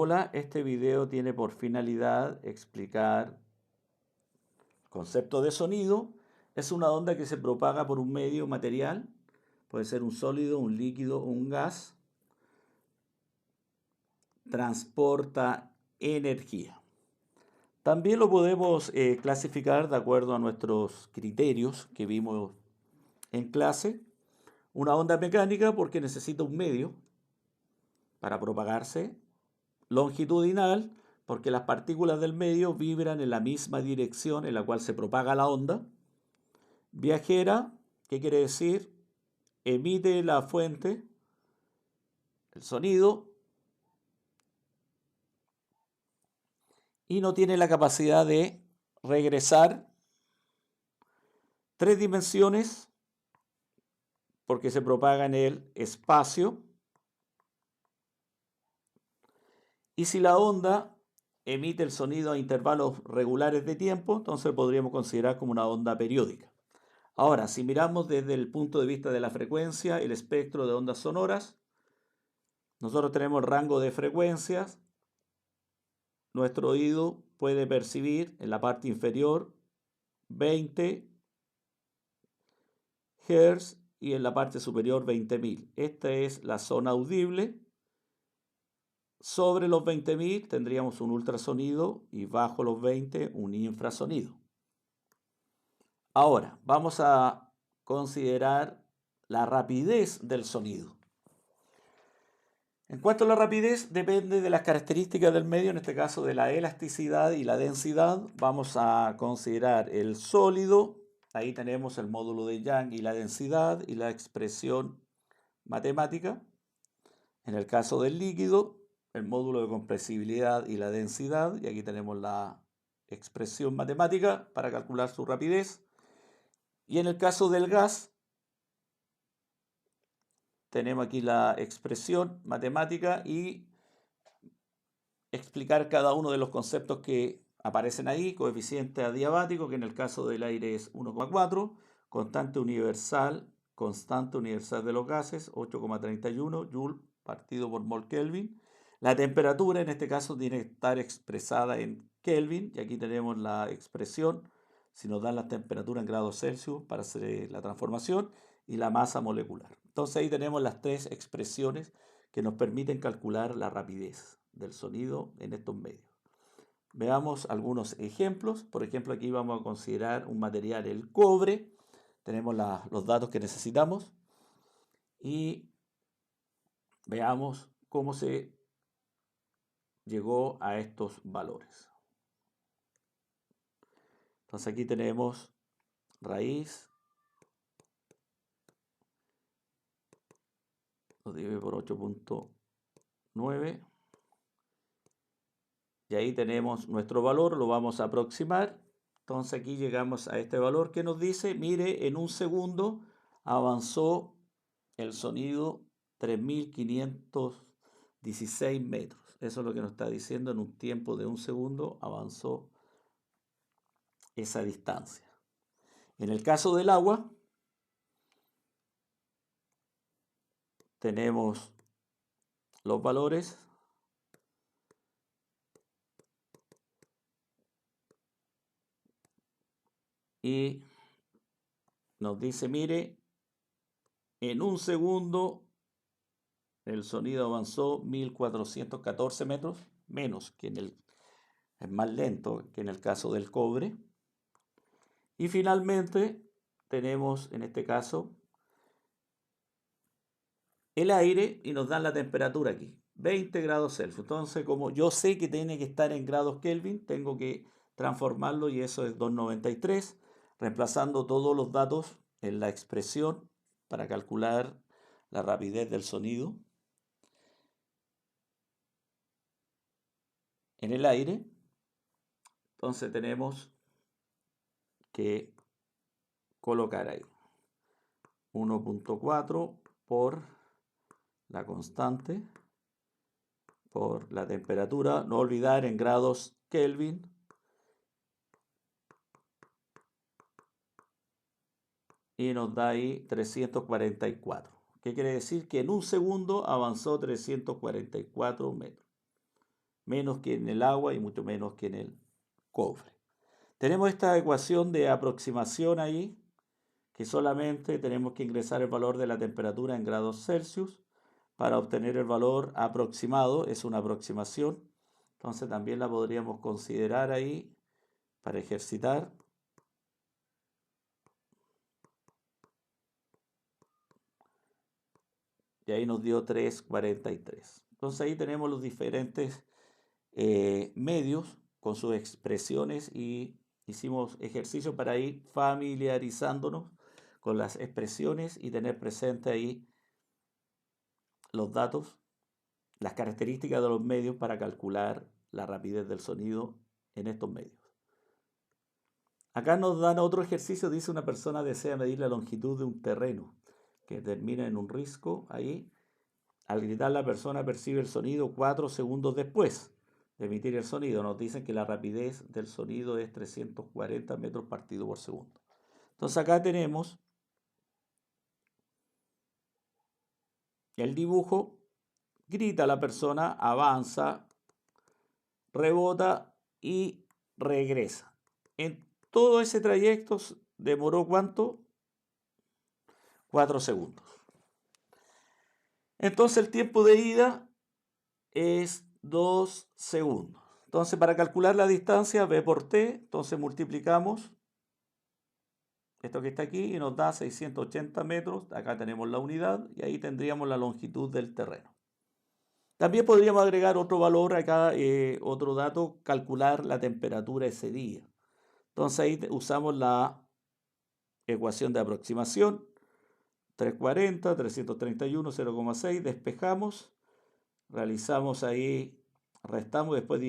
Hola, este video tiene por finalidad explicar el concepto de sonido. Es una onda que se propaga por un medio material, puede ser un sólido, un líquido o un gas, transporta energía. También lo podemos clasificar de acuerdo a nuestros criterios que vimos en clase. Una onda mecánica porque necesita un medio para propagarse, longitudinal, porque las partículas del medio vibran en la misma dirección en la cual se propaga la onda. Viajera, ¿qué quiere decir? Emite la fuente, el sonido, y no tiene la capacidad de regresar 3 dimensiones porque se propaga en el espacio. Y si la onda emite el sonido a intervalos regulares de tiempo, entonces podríamos considerar como una onda periódica. Ahora, si miramos desde el punto de vista de la frecuencia, el espectro de ondas sonoras, nosotros tenemos el rango de frecuencias. Nuestro oído puede percibir en la parte inferior 20 Hz y en la parte superior 20.000. Esta es la zona audible. Sobre los 20.000 tendríamos un ultrasonido y bajo los 20 un infrasonido. Ahora, vamos a considerar la rapidez del sonido. En cuanto a la rapidez, depende de las características del medio, en este caso de la elasticidad y la densidad. Vamos a considerar el sólido. Ahí tenemos el módulo de Young y la densidad y la expresión matemática. En el caso del líquido, el módulo de compresibilidad y la densidad. Y aquí tenemos la expresión matemática para calcular su rapidez. Y en el caso del gas, tenemos aquí la expresión matemática y explicar cada uno de los conceptos que aparecen ahí. Coeficiente adiabático, que en el caso del aire es 1,4. Constante universal de los gases, 8,31 Joule partido por mol Kelvin. La temperatura en este caso tiene que estar expresada en Kelvin, y aquí tenemos la expresión, si nos dan la temperatura en grados Celsius para hacer la transformación, y la masa molecular. Entonces ahí tenemos las tres expresiones que nos permiten calcular la rapidez del sonido en estos medios. Veamos algunos ejemplos. Por ejemplo, aquí vamos a considerar un material, el cobre. Tenemos los datos que necesitamos y veamos cómo se llegó a estos valores. Entonces aquí tenemos raíz, lo divide por 8.9 y ahí tenemos nuestro valor, lo vamos a aproximar. Entonces aquí llegamos a este valor que nos dice, mire, en un segundo avanzó el sonido 3.516 metros. Eso es lo que nos está diciendo, en un tiempo de un segundo avanzó esa distancia. En el caso del agua, tenemos los valores y nos dice, mire, en un segundo el sonido avanzó 1.414 metros, menos que es más lento que en el caso del cobre. Y finalmente tenemos en este caso el aire y nos dan la temperatura aquí, 20 grados Celsius. Entonces, como yo sé que tiene que estar en grados Kelvin, tengo que transformarlo y eso es 293, reemplazando todos los datos en la expresión para calcular la rapidez del sonido en el aire. Entonces tenemos que colocar ahí 1.4 por la constante, por la temperatura, no olvidar en grados Kelvin, y nos da ahí 344. ¿Qué quiere decir? Que en un segundo avanzó 344 metros. menos que en el agua y mucho menos que en el cobre. Tenemos esta ecuación de aproximación ahí, que solamente tenemos que ingresar el valor de la temperatura en grados Celsius para obtener el valor aproximado, es una aproximación. Entonces también la podríamos considerar ahí para ejercitar. Y ahí nos dio 3,43. Entonces ahí tenemos los diferentes medios con sus expresiones y hicimos ejercicio para ir familiarizándonos con las expresiones y tener presente ahí los datos, las características de los medios para calcular la rapidez del sonido en estos medios. Acá nos dan otro ejercicio, dice una persona desea medir la longitud de un terreno que termina en un risco ahí. Al gritar la persona percibe el sonido 4 segundos después de emitir el sonido. Nos dicen que la rapidez del sonido es 340 metros partido por segundo. Entonces acá tenemos el dibujo, grita la persona, avanza, rebota y regresa. En todo ese trayecto demoró ¿cuánto? 4 segundos. Entonces el tiempo de ida es 2 segundos. Entonces para calcular la distancia B por T, entonces multiplicamos esto que está aquí y nos da 680 metros. Acá tenemos la unidad y ahí tendríamos la longitud del terreno. También podríamos agregar otro valor acá, otro dato, calcular la temperatura ese día. Entonces ahí usamos la ecuación de aproximación. 340, 331, 0,6, despejamos, realizamos ahí, restamos, después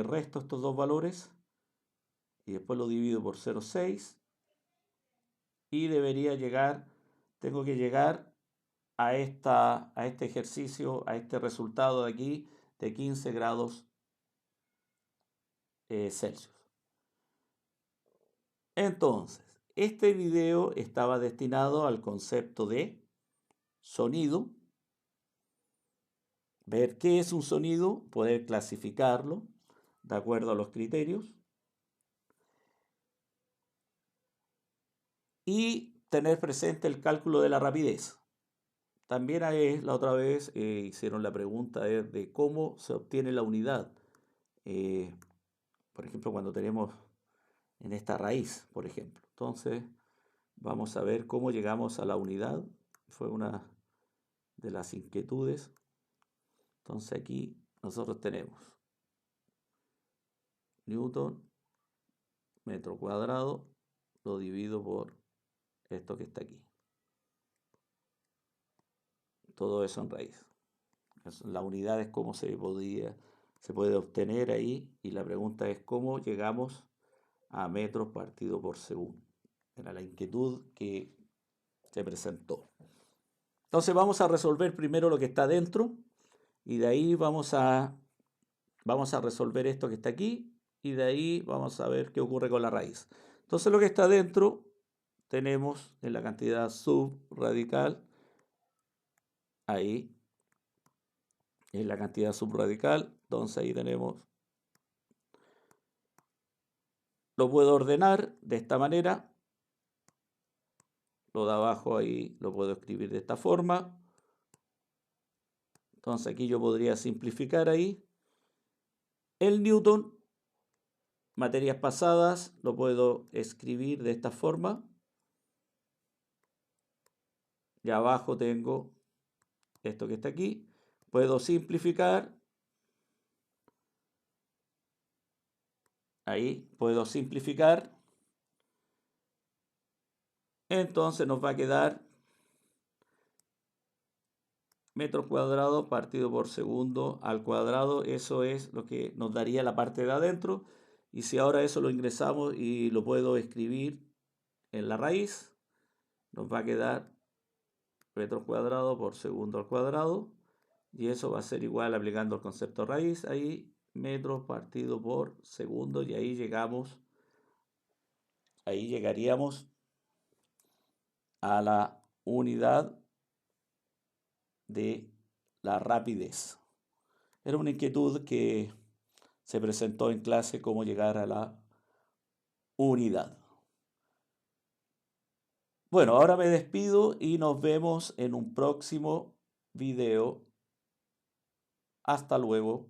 resto estos dos valores y después lo divido por 0,6 y debería llegar, tengo que llegar a este ejercicio, a este resultado de aquí de 15 grados Celsius. Entonces, este video estaba destinado al concepto de sonido, ver qué es un sonido, poder clasificarlo de acuerdo a los criterios y tener presente el cálculo de la rapidez. También la otra vez hicieron la pregunta de cómo se obtiene la unidad. Por ejemplo, cuando tenemos en esta raíz, por ejemplo. Entonces, vamos a ver cómo llegamos a la unidad. Fue una de las inquietudes. Entonces aquí nosotros tenemos Newton, metro cuadrado, lo divido por esto que está aquí. Todo eso en raíz. La unidad es cómo se puede obtener ahí y la pregunta es cómo llegamos a metros partido por segundo. Era la inquietud que se presentó. Entonces vamos a resolver primero lo que está dentro y de ahí vamos a resolver esto que está aquí y de ahí vamos a ver qué ocurre con la raíz. Entonces lo que está dentro tenemos en la cantidad subradical, ahí es la cantidad subradical, entonces ahí tenemos, lo puedo ordenar de esta manera, lo de abajo ahí lo puedo escribir de esta forma, entonces aquí yo podría simplificar ahí, el Newton, materias pasadas, lo puedo escribir de esta forma, y abajo tengo esto que está aquí, puedo simplificar, ahí puedo simplificar, entonces nos va a quedar metros cuadrados partido por segundo al cuadrado, eso es lo que nos daría la parte de adentro, y si ahora eso lo ingresamos y lo puedo escribir en la raíz, nos va a quedar metros cuadrados por segundo al cuadrado, y eso va a ser igual aplicando el concepto raíz, ahí metros partido por segundo, y ahí llegaríamos a la unidad de la rapidez. Era una inquietud que se presentó en clase cómo llegar a la unidad. Bueno, ahora me despido y nos vemos en un próximo video. Hasta luego.